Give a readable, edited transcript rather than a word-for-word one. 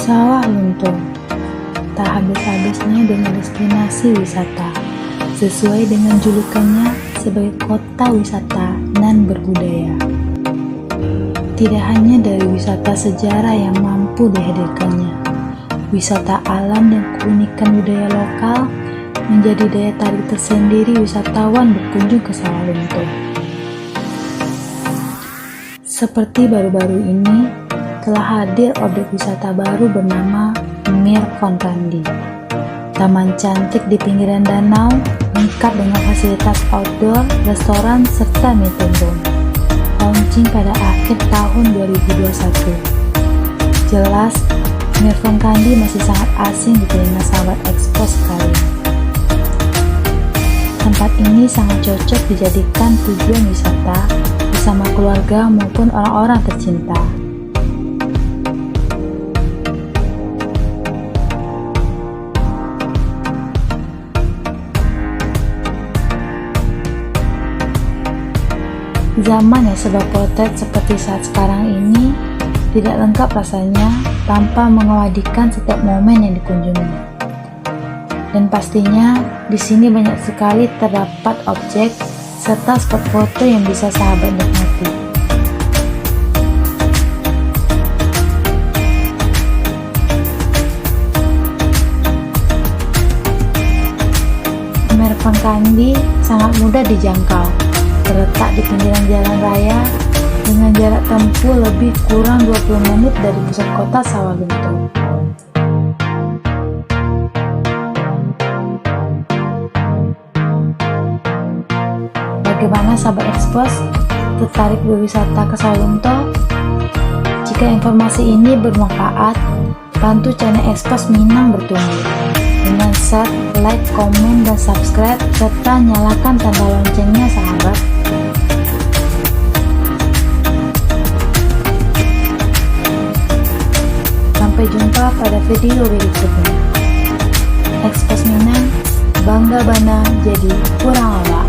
Sawah Lunto tak habis-habisnya dengan destinasi wisata, sesuai dengan julukannya sebagai kota wisata nan berbudaya. Tidak hanya dari wisata sejarah yang mampu dihadirkannya, wisata alam dan keunikan budaya lokal menjadi daya tarik tersendiri wisatawan berkunjung ke Sawah Lunto. Seperti baru-baru ini, telah hadir objek wisata baru bernama Meervankandi. Taman cantik di pinggiran danau, lengkap dengan fasilitas outdoor, restoran, serta mie tumbung. Launching pada akhir tahun 2021. Jelas, Meervankandi masih sangat asing di telinga sahabat ekspos sekalian. Tempat ini sangat cocok dijadikan tujuan wisata bersama keluarga maupun orang-orang tercinta. Zaman yang serba potret seperti saat sekarang ini tidak lengkap rasanya tanpa mengabadikan setiap momen yang dikunjungi. Dan pastinya di sini banyak sekali terdapat objek serta spot foto yang bisa sahabat nikmati. Meervankandi sangat mudah dijangkau, terletak di pinggiran jalan raya dengan jarak tempuh lebih kurang 20 menit dari pusat kota Sawah Lunto. Bagaimana sahabat ekspos, tertarik berwisata ke Sawah Lunto? Jika informasi ini bermanfaat, bantu channel Ekspos Minang bertumbuh dengan share, like, komen, dan subscribe, serta nyalakan tanda loncengnya sahabat. Sampai jumpa pada video berikutnya. Ekspos Minang, bangga bana jadi kurang awak.